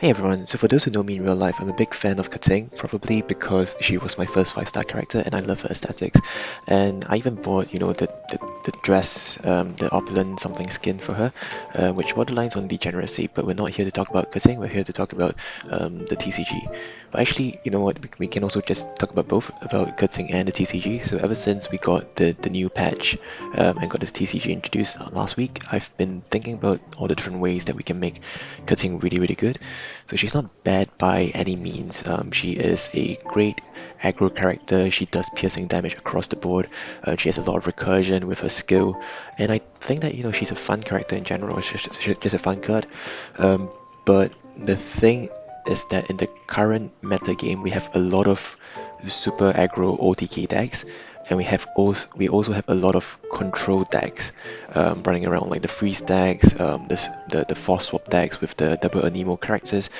Hey everyone, so for those who know me in real life, I'm a big fan of Keqing, probably because she was my first 5-star character and I love her aesthetics. And I even bought, the dress, the opulent something skin for her, which borderlines on degeneracy, but we're not here to talk about Keqing, we're here to talk about the TCG. But actually, you know what, we can also just talk about both, about Keqing and the TCG. So ever since we got the new patch and got this TCG introduced last week, I've been thinking about all the different ways that we can make Keqing really, really good. So she's not bad by any means. She is a great aggro character. She does piercing damage across the board. She has a lot of recursion with her skill, and I think that she's a fun character in general. She's just a fun card. But the thing is that in the current meta game, we have a lot of super aggro OTK decks, and we also have a lot of control decks running around, like the freeze decks, the force swap decks with the double anemo characters.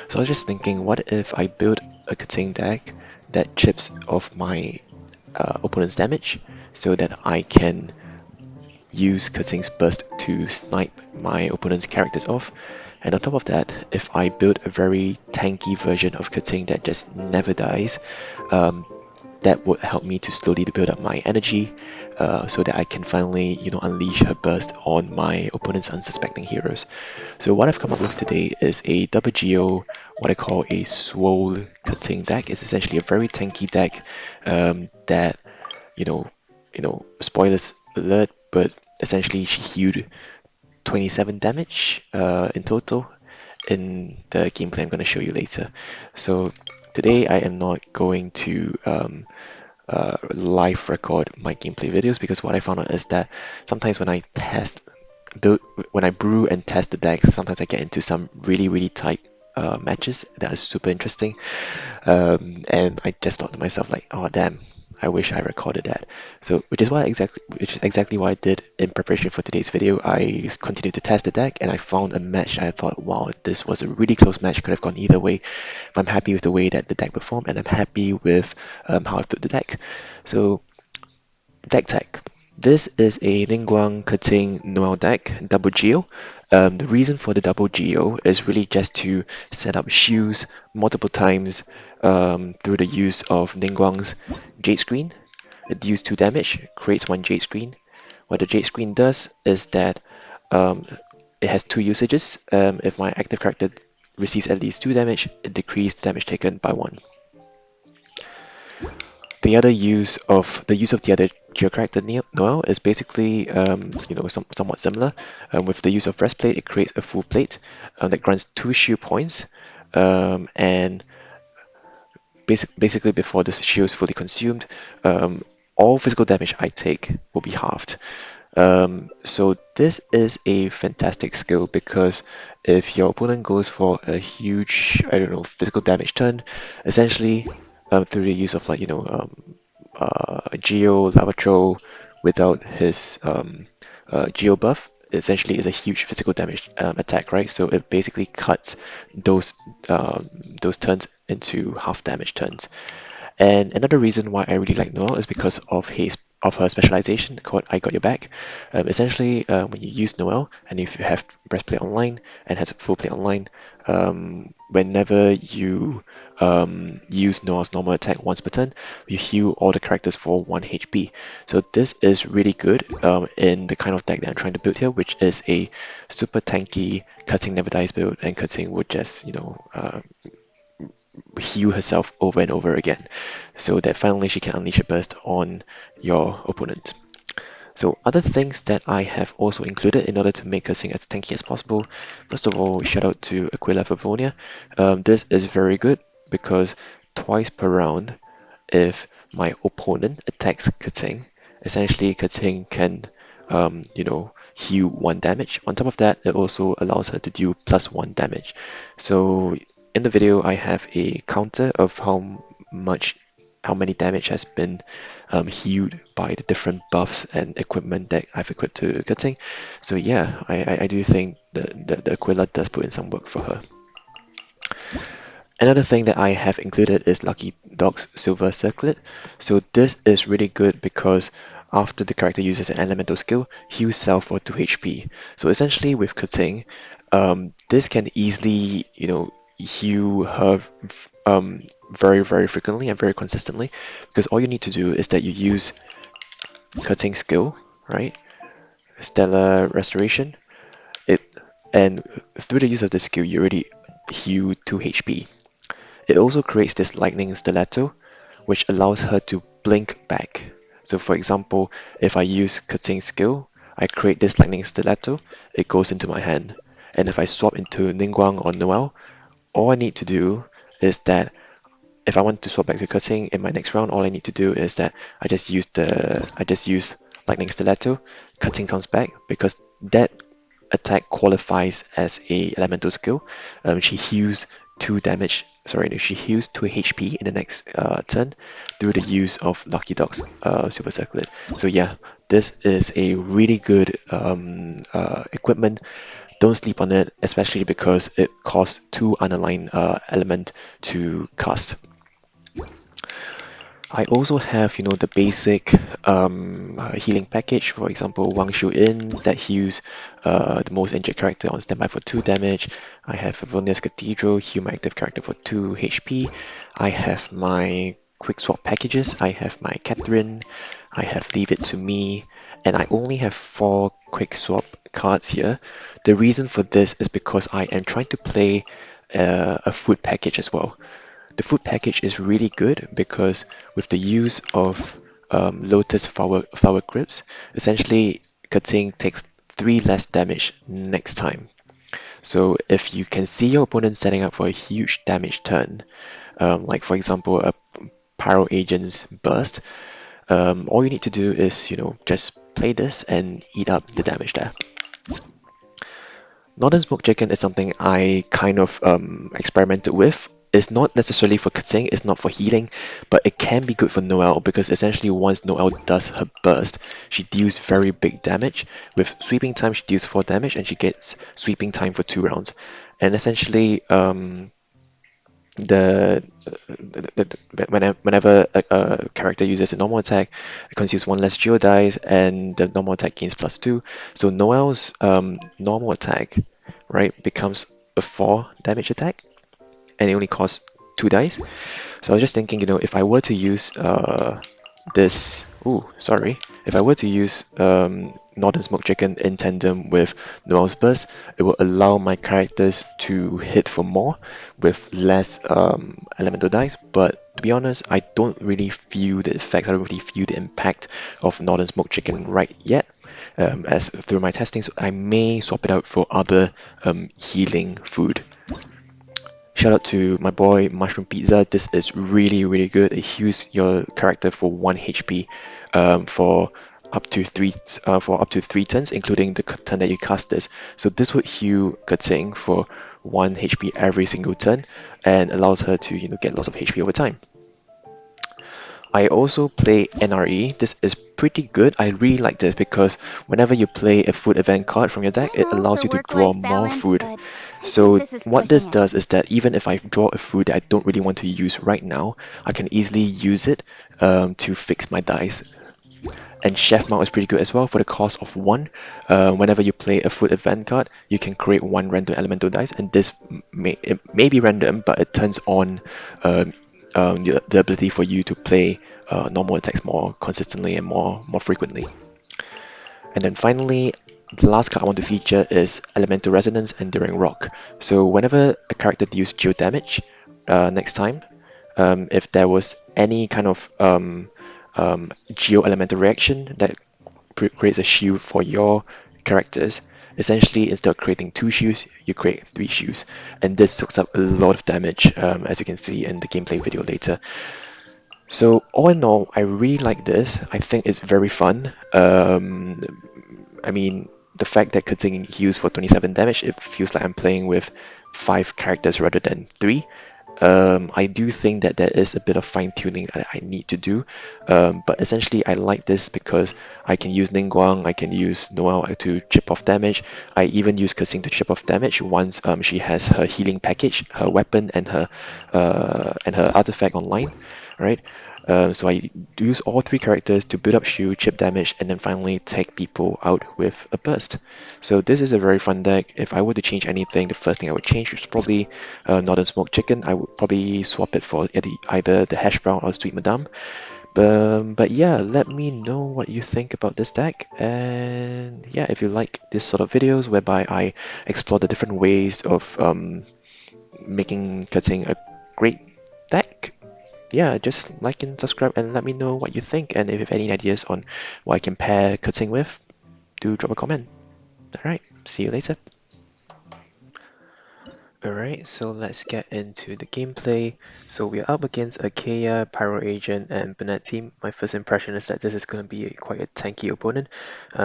So I was just thinking, what if I build a Keqing deck that chips off my opponent's damage so that I can use Keqing's burst to snipe my opponent's characters off. And on top of that, if I build a very tanky version of Keqing that just never dies, um, that would help me to slowly build up my energy so that I can finally, unleash her burst on my opponent's unsuspecting heroes. So what I've come up with today is a double geo, what I call a swole cutting deck. It's essentially a very tanky deck that, you know, spoilers alert, but essentially she healed 27 damage in total in the gameplay I'm going to show you later. So today I am not going to live record my gameplay videos because what I found out is that sometimes build when I brew and test the decks, sometimes I get into some really really tight matches that are super interesting, and I just thought to myself like, oh damn, I wish I recorded that. So which is exactly what I did in preparation for today's video. I continued to test the deck and I found a match. I thought, wow, this was a really close match. Could have gone either way. But I'm happy with the way that the deck performed, and I'm happy with how I built the deck. So deck tech. This is a Ningguang Keqing Noelle deck, double geo. The reason for the double geo is really just to set up shields multiple times through the use of Ningguang's Jade Screen. It deals 2 damage, creates 1 Jade Screen. What the Jade Screen does is that um, it has 2 usages. If my active character receives at least 2 damage, it decreases damage taken by 1. The use of the other geo character Noelle is basically somewhat similar. With the use of breastplate, it creates a full plate that grants 2 shield points, and basically before the shield is fully consumed, all physical damage I take will be halved. So this is a fantastic skill because if your opponent goes for a huge, I don't know, physical damage turn, essentially through the use of Geo Lavatrol without his Geo buff, essentially is a huge physical damage attack, right? So it basically cuts those those turns into half damage turns. And another reason why I really like Noelle is because of her specialization called I Got Your Back. Essentially, when you use Noelle, and if you have breastplate online and has a full plate online, whenever you use Noelle's normal attack once per turn, you heal all the characters for 1 HP. So this is really good in the kind of deck that I'm trying to build here, which is a super tanky Keqing never dies build, and Keqing would just heal herself over and over again, so that finally she can unleash a burst on your opponent. So other things that I have also included in order to make Keqing as tanky as possible. First of all, shout out to Aquila Favonia. This is very good because twice per round, if my opponent attacks Keqing, essentially Keqing can, heal 1 damage. On top of that, it also allows her to deal +1 damage. So in the video, I have a counter of much, how many damage has been healed by the different buffs and equipment that I've equipped to Keqing. So yeah, I do think the Aquila does put in some work for her. Another thing that I have included is Lucky Dog's Silver Circlet. So this is really good because after the character uses an elemental skill, heal self for 2 HP. So essentially with Keqing, this can easily, heal her very frequently and very consistently, because all you need to do is that you use cutting skill, right? Stellar Restoration. It and through the use of this skill, you already heal 2 HP. It also creates this Lightning Stiletto, which allows her to blink back. So for example, if I use Keqing skill, I create this Lightning Stiletto, it goes into my hand. And if I swap into Ningguang or Noelle, all I need to do is that if I want to swap back to Keqing in my next round, all I need to do is that I just use Lightning Stiletto, Keqing comes back because that attack qualifies as a elemental skill. She heals 2 damage. Sorry, no, she heals 2 HP in the next turn through the use of Lucky Dog's Super Circlet. So yeah, this is a really good equipment. Don't sleep on it, especially because it costs 2 unaligned element to cast. I also have, the basic healing package, for example, Wang Shu In that heals the most injured character on standby for 2 damage. I have Vilnius Cathedral, heal my active character for 2 HP. I have my quick swap packages. I have my Catherine. I have Leave It to Me, and I only have 4 quick swap cards here. The reason for this is because I am trying to play a food package as well. The food package is really good because with the use of Lotus flower grips, essentially Keqing takes 3 less damage next time. So if you can see your opponent setting up for a huge damage turn, like for example a Pyro Agent's burst, all you need to do is, just play this and eat up the damage there. Northern smoked chicken is something I kind of experimented with. It's not necessarily for Keqing, it's not for healing, but it can be good for Noelle because essentially once Noelle does her burst, she deals very big damage. With sweeping time, she deals 4 damage and she gets sweeping time for 2 rounds. And essentially, whenever a character uses a normal attack, it consumes 1 less geo dice, and the normal attack gains +2. So Noelle's normal attack, right, becomes a 4 damage attack, and it only costs 2 dice. So I was just thinking, if I were to use this, if I were to use Northern Smoked Chicken in tandem with Noelle's Burst, it will allow my characters to hit for more with less elemental dice. But to be honest, I don't really feel the effects, I don't really feel the impact of Northern Smoked Chicken right yet. As through my testing, so I may swap it out for other healing food. Shout out to my boy Mushroom Pizza. This is really good. It heals your character for 1 HP for up to 3 turns, including the turn that you cast this. So this would heal Keqing for 1 HP every single turn and allows her to get lots of HP over time. I also play NRE. This is pretty good. I really like this because whenever you play a food event card from your deck, it I'm all allows for you to draw work-life more balance, food. but I think So this is what this pushing it. does is that even if I draw a food that I don't really want to use right now, I can easily use it to fix my dice. And Chef Mount is pretty good as well for the cost of 1. Whenever you play a food event card, you can create 1 random elemental dice, and this it may be random, but it turns on the ability for you to play normal attacks more consistently and more frequently. And then finally, the last card I want to feature is Elemental Resonance and Enduring Rock. So whenever a character deals geo damage next time, if there was any kind of geo elemental reaction that creates a shield for your characters, essentially instead of creating 2 shields, you create 3 shields. And this soaks up a lot of damage, as you can see in the gameplay video later. So all in all, I really like this. I think it's very fun. I mean, the fact that Keqing heals for 27 damage, it feels like I'm playing with 5 characters rather than 3. I do think that there is a bit of fine-tuning that I need to do, but essentially I like this because I can use Ningguang, I can use Noelle to chip off damage. I even use Keqing to chip off damage once she has her healing package, her weapon, and her artifact online, right? So I use all three characters to build up shield, chip damage, and then finally take people out with a burst. So this is a very fun deck. If I were to change anything, the first thing I would change is probably Northern Smoked Chicken. I would probably swap it for either the Hash Brown or Sweet Madame. But yeah, let me know what you think about this deck. And yeah, if you like this sort of videos whereby I explore the different ways of making Keqing a great deck, yeah, just like and subscribe and let me know what you think. And if you have any ideas on what I can pair Keqing with, do drop a comment. Alright, see you later. Alright, so let's get into the gameplay. So we are up against a Kaeya, Pyro Agent, and Bennett team. My first impression is that this is going to be quite a tanky opponent,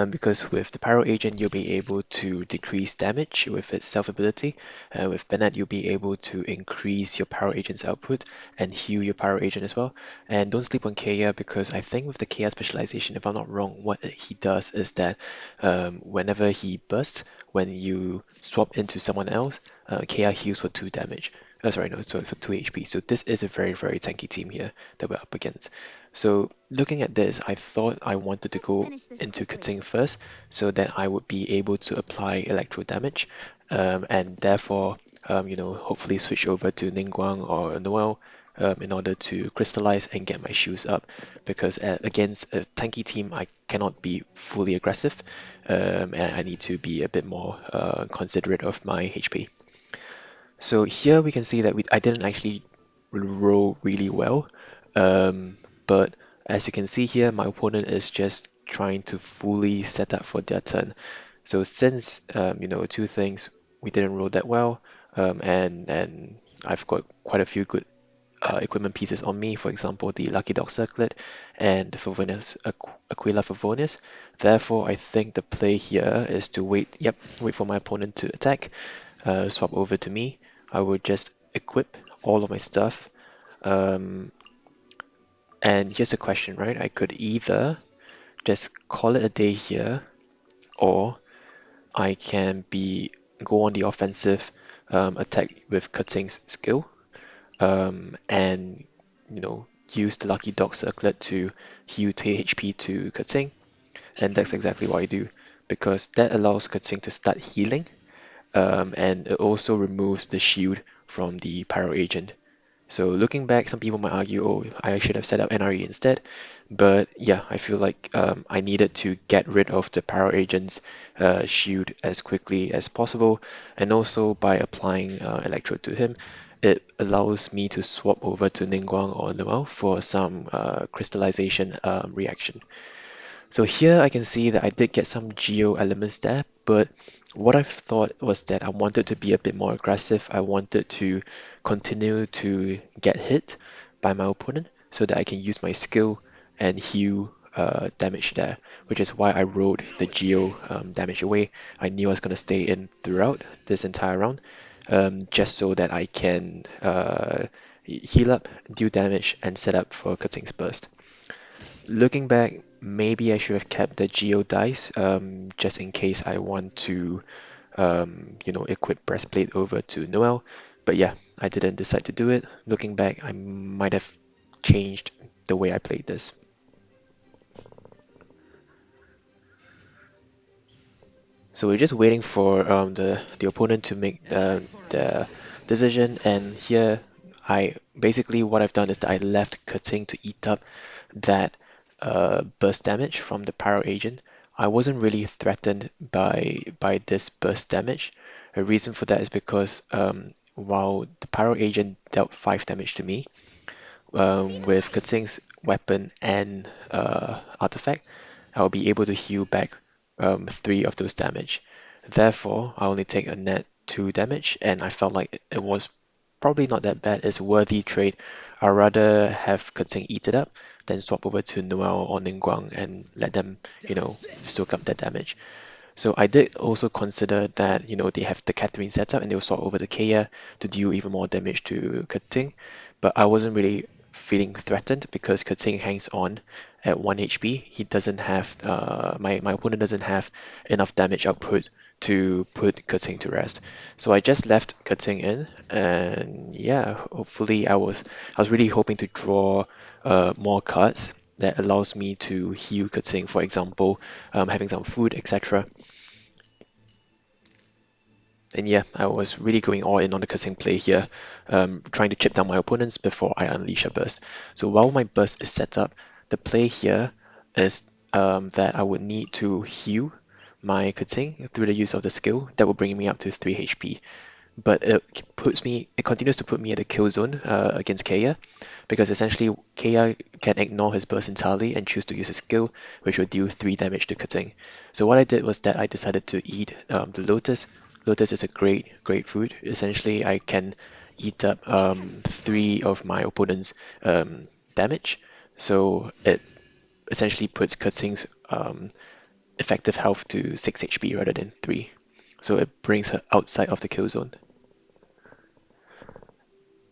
because with the Pyro Agent you'll be able to decrease damage with its self ability. With Bennett you'll be able to increase your Pyro Agent's output and heal your Pyro Agent as well. And don't sleep on Kaeya, because I think with the Kaeya specialization, if I'm not wrong, what he does is that whenever he bursts, when you swap into someone else, Kaeya heals for 2 damage. Sorry, no, sorry, for 2 HP. So this is a very, very tanky team here that we're up against. So looking at this, I thought I wanted to Let's go finish this into quickly. Keqing first so that I would be able to apply electro damage, and therefore, hopefully switch over to Ningguang or Noelle in order to crystallize and get my shoes up. Because against a tanky team, I cannot be fully aggressive, and I need to be a bit more considerate of my HP. So here we can see that I didn't actually roll really well, um, but as you can see here, my opponent is just trying to fully set up for their turn. So since two things, we didn't roll that well, and I've got quite a few good equipment pieces on me, for example, the Lucky Dog Circlet and the Aquila Favonius. Therefore, I think the play here is to wait for my opponent to attack, swap over to me. I would just equip all of my stuff. Um, and here's the question, right? I could either just call it a day here, or I can go on the offensive, attack with Keqing's skill, and use the Lucky Dog Circlet to heal 2 HP to Keqing, and that's exactly what I do, because that allows Keqing to start healing, and it also removes the shield from the Pyro Agent. So looking back, some people might argue, oh, I should have set up NRE instead. But yeah, I feel like I needed to get rid of the Pyro Agent's shield as quickly as possible. And also by applying Electrode to him, it allows me to swap over to Ningguang or Noelle for some crystallization reaction. So here I can see that I did get some geo elements there, but what I thought was that I wanted to be a bit more aggressive. I wanted to continue to get hit by my opponent so that I can use my skill and heal damage there, which is why I rolled the geo damage away. I knew I was going to stay in throughout this entire round, just so that I can heal up, deal damage, and set up for Keqing's burst. Looking back, maybe I should have kept the Geo dice, just in case I want to, equip Breastplate over to Noelle. But yeah, I didn't decide to do it. Looking back, I might have changed the way I played this. So we're just waiting for the opponent to make the decision, and here I basically what I've done is that I left Keqing to eat up that burst damage from the Pyro Agent. I wasn't really threatened by this burst damage. A reason for that is because while the Pyro Agent dealt 5 damage to me, with Keqing's weapon and artifact, I'll be able to heal back 3 of those damage. Therefore, I only take a net 2 damage, and I felt like it was probably not that bad. It's a worthy trade. I'd rather have Keqing eat it up than swap over to Noelle or Ningguang and let them, soak up that damage. So I did also consider that, they have the Catherine setup and they'll swap over to Kaeya to deal even more damage to Keqing, but I wasn't really feeling threatened because Keqing hangs on at 1 HP. He doesn't have, my opponent doesn't have enough damage output to put Keqing to rest. So I just left Keqing in, and yeah, hopefully I was really hoping to draw more cards that allows me to heal Keqing, for example, having some food, etc. And yeah, I was really going all in on the Keqing play here, trying to chip down my opponents before I unleash a burst. So while my burst is set up, the play here is that I would need to heal my Keqing through the use of the skill that will bring me up to 3 HP. But it continues to put me at the kill zone against Kaeya, because essentially Kaeya can ignore his burst entirely and choose to use his skill, which will deal 3 damage to Keqing. So what I did was that I decided to eat the Lotus. Lotus is a great food. Essentially, I can eat up 3 of my opponent's damage. So it essentially puts Keqing's effective health to 6 HP rather than 3. So it brings her outside of the kill zone.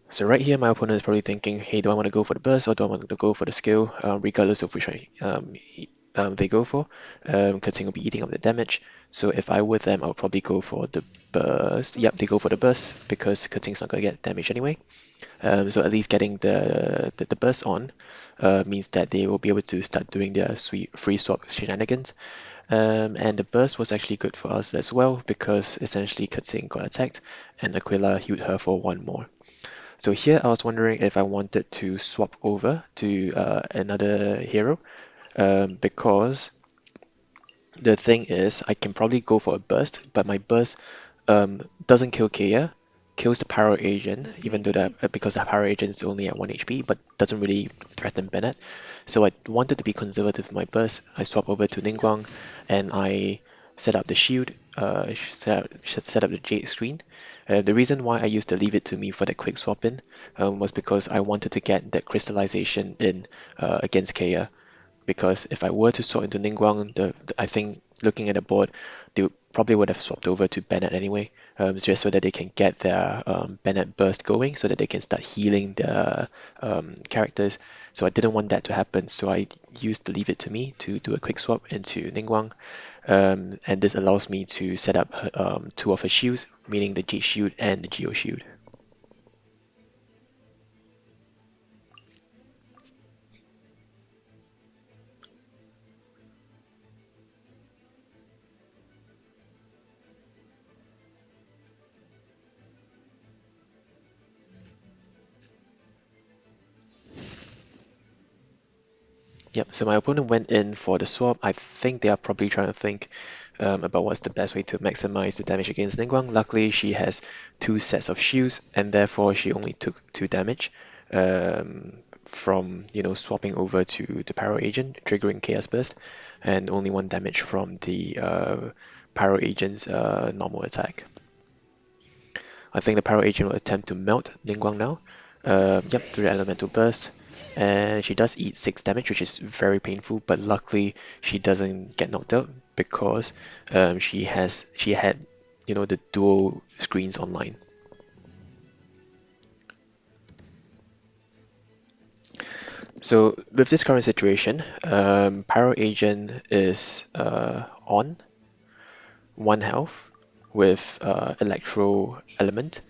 So right here, my opponent is probably thinking, hey, do I want to go for the burst or do I want to go for the skill, regardless of which they go for, Keqing will be eating up the damage. So if I were them, I would probably go for the burst. Yep, they go for the burst because Keqing's not going to get damage anyway. So at least getting the burst on means that they will be able to start doing their sweet free swap shenanigans. And the burst was actually good for us as well because essentially Keqing got attacked and Aquila healed her for 1 more. So here I was wondering if I wanted to swap over to another hero, because the thing is I can probably go for a burst, but my burst doesn't kill Kaeya, kills the Pyro agent, even though because the Pyro agent is only at 1 HP, but doesn't really threaten Bennett. So I wanted to be conservative with my burst. I swap over to Ningguang, and I set up the shield, set up the Jade screen. The reason why I used to leave it to me for that quick swap in was because I wanted to get that crystallization in against Kaeya, because if I were to swap into Ningguang, I think looking at the board, they probably would have swapped over to Bennett anyway, just so that they can get their Bennett burst going, so that they can start healing the characters. So I didn't want that to happen, so I used to leave it to me to do a quick swap into Ningguang, and this allows me to set up 2 of her shields, meaning the Jade shield and the Geo shield. Yep, so my opponent went in for the swap. I think they are probably trying to think about what's the best way to maximize the damage against Ningguang. Luckily, she has 2 sets of shields, and therefore she only took 2 damage from, swapping over to the Pyro Agent, triggering Chaos Burst, and only 1 damage from the Pyro Agent's normal attack. I think the Pyro Agent will attempt to melt Ningguang now. Yep, through the Elemental Burst. And she does eat 6 damage, which is very painful, but luckily she doesn't get knocked out because she had the dual screens online. So with this current situation, Pyro Agent is on 1 health with Electro Element.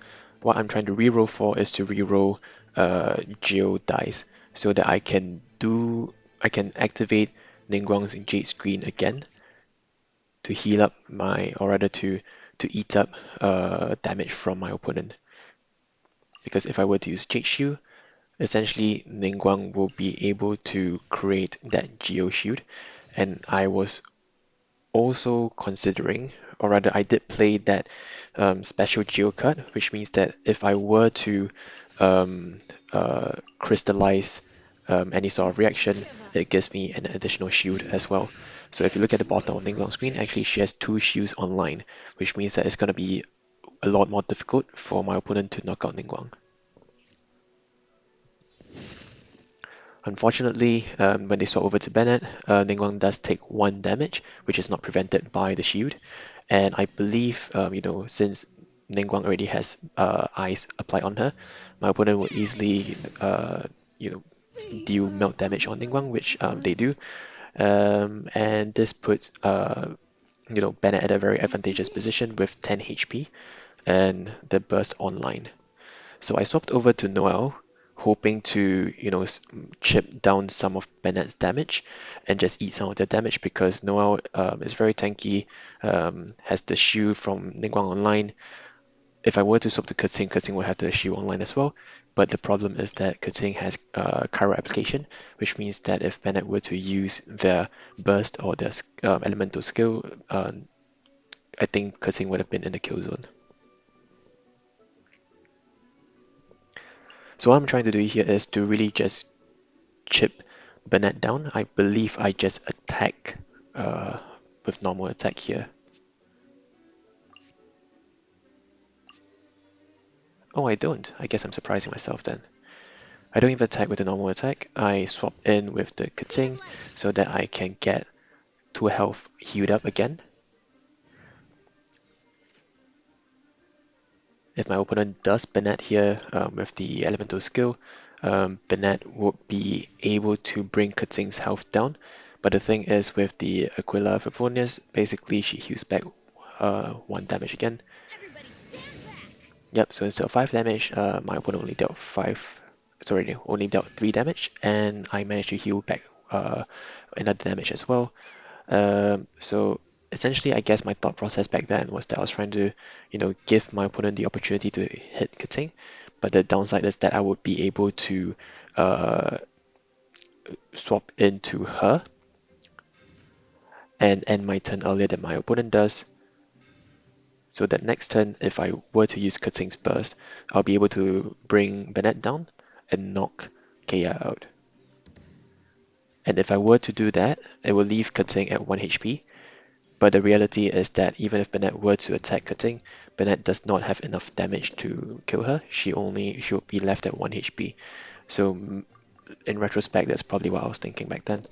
What I'm trying to reroll for is to reroll Geo dice so that I can activate Ningguang's Jade screen again to heal up or rather to eat up damage from my opponent. Because if I were to use Jade Shield, essentially Ningguang will be able to create that Geo Shield, and I was also considering, or rather I did play that special geo card, which means that if I were to um, crystallize any sort of reaction, it gives me an additional shield as well. So if you look at the bottom of Ningguang's screen, actually she has 2 shields online, which means that it's going to be a lot more difficult for my opponent to knock out Ningguang. Unfortunately, when they swap over to Bennett, Ningguang does take 1 damage, which is not prevented by the shield. And I believe, since Ningguang already has ice applied on her, my opponent will easily, deal melt damage on Ningguang, which they do. And this puts Bennett at a very advantageous position with 10 HP and the burst online. So I swapped over to Noelle, hoping to, chip down some of Bennett's damage and just eat some of the damage because Noelle is very tanky, has the shield from Ningguang online. If I were to swap to Keqing, Keqing would have the shield online as well. But the problem is that Keqing has Pyro application, which means that if Bennett were to use their burst or their elemental skill, I think Keqing would have been in the kill zone. So what I'm trying to do here is to really just chip Bennett down. I believe I just attack uh, with normal attack here. Oh, I don't. I guess I'm surprising myself then. I don't even attack with the normal attack. I swap in with the Keqing so that I can get 2 health healed up again. If my opponent does Bennett here with the elemental skill, Bennett would be able to bring Keqing's health down. But the thing is with the Aquila Favonius, basically she heals back 1 damage again. Yep, so instead of 5 damage, my opponent only dealt 5, sorry, only dealt 3 damage, and I managed to heal back another damage as well. So essentially, I guess my thought process back then was that I was trying to, give my opponent the opportunity to hit Keqing, but the downside is that I would be able to uh, swap into her and end my turn earlier than my opponent does. So that next turn, if I were to use Keqing's burst, I'll be able to bring Bennett down and knock Kaeya out. And if I were to do that, it will leave Keqing at 1 HP. But the reality is that even if Bennett were to attack Keqing, Bennett does not have enough damage to kill her. She would be left at 1 HP. So in retrospect, that's probably what I was thinking back then.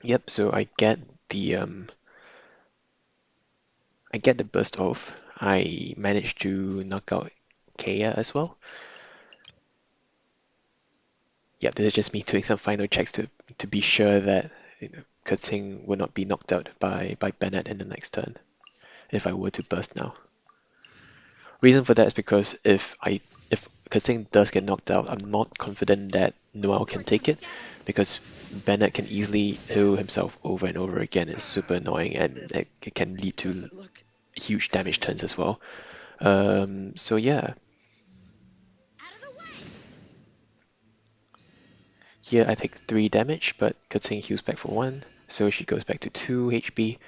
Yep, so I get the burst off. I managed to knock out Kaeya as well. Yep, this is just me doing some final checks to be sure that Keqing will not be knocked out by Bennett in the next turn if I were to burst now. Reason for that is because if Keqing does get knocked out, I'm not confident that Noelle can take it because Bennett can easily heal himself over and over again. It's super annoying and it can lead to huge damage turns as well. So yeah, here I take 3 damage, but Keqing heals back for 1, so she goes back to 2 HP.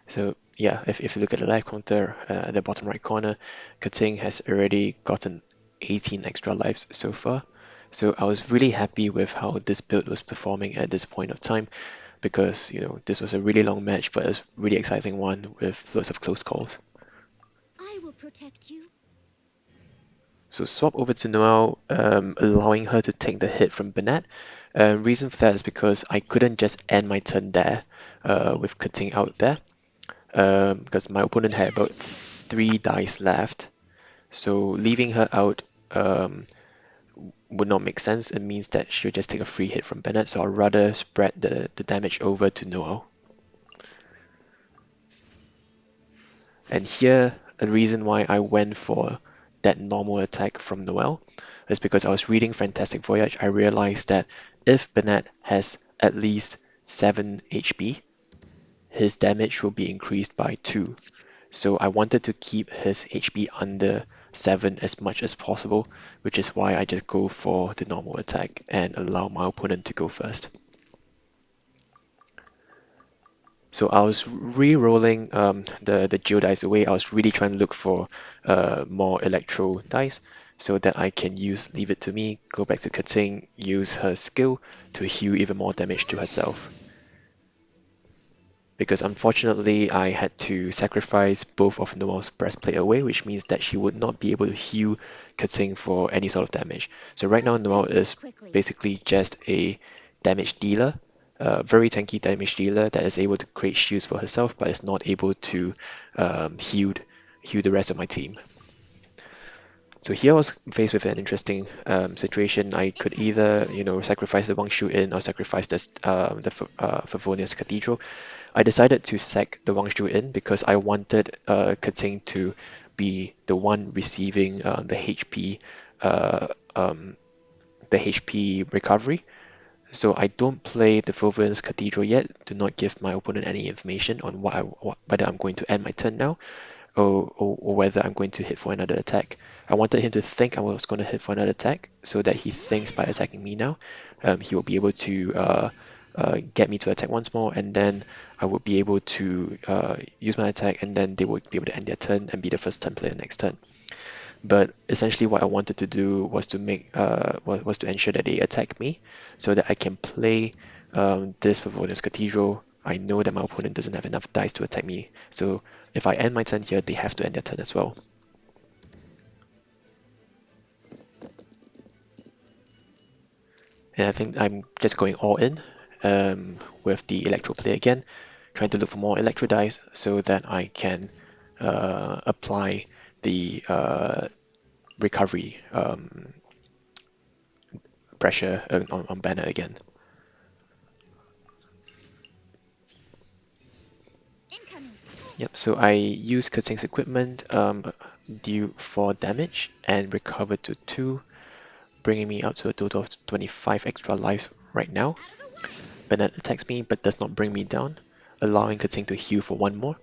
So yeah, if you look at the life counter at the bottom right corner, Keqing has already gotten 18 extra lives so far. So I was really happy with how this build was performing at this point of time because this was a really long match, but it was a really exciting one with lots of close calls. I will protect you. So swap over to Noelle, allowing her to take the hit from Bennett. Reason for that is because I couldn't just end my turn there with Keqing out there. Because my opponent had about 3 dice left. So leaving her out would not make sense. It means that she'll just take a free hit from Bennett, so I'd rather spread the damage over to Noelle. And here, a reason why I went for that normal attack from Noelle is because I was reading Fantastic Voyage. I realized that if Bennett has at least 7 HP, his damage will be increased by 2. So I wanted to keep his HP under 7 as much as possible, which is why I just go for the normal attack and allow my opponent to go first. So I was re-rolling the geo dice away. I was really trying to look for more electro dice so that I can leave it to me, go back to Keqing, use her skill to heal even more damage to herself. Because unfortunately I had to sacrifice both of Noelle's breastplate away, which means that she would not be able to heal Keqing for any sort of damage. So right now Let's Noelle finish this is quickly. basically just a damage dealer, very tanky damage dealer that is able to create shields for herself, but is not able to heal the rest of my team. So here I was faced with an interesting situation. I could either, sacrifice the Wang Shu Inn or sacrifice the Favonius Cathedral. I decided to sack the Wang Shu Inn because I wanted Keqing to be the one receiving uh, um, the HP recovery. So I don't play the Favonius Cathedral yet. Do not give my opponent any information on whether I'm going to end my turn now or whether I'm going to hit for another attack. I wanted him to think I was going to hit for another attack so that he thinks by attacking me now, he will be able to get me to attack once more, and then I would be able to use my attack, and then they would be able to end their turn and be the first turn player next turn. But essentially, what I wanted to do was to was to ensure that they attack me, so that I can play this Favonius Cathedral. I know that my opponent doesn't have enough dice to attack me, so if I end my turn here, they have to end their turn as well. And I think I'm just going all in with the Electro play again, trying to look for more Electro dice so that I can apply the recovery pressure on Bennett again. Incoming. Yep, so I use Keqing's equipment, deal 4 damage and recover to 2, bringing me out to a total of 25 extra lives right now. Out of the way. Bennett attacks me but does not bring me down, allowing Keqing to heal for 1 more.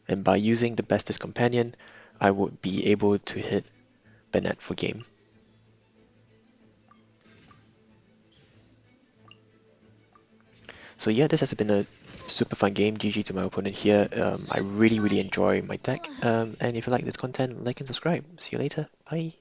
And by using the Bestest Companion, I would be able to hit Bennett for game. So yeah, this has been a super fun game. GG to my opponent here. I really enjoy my deck. And if you like this content, like and subscribe. See you later. Bye.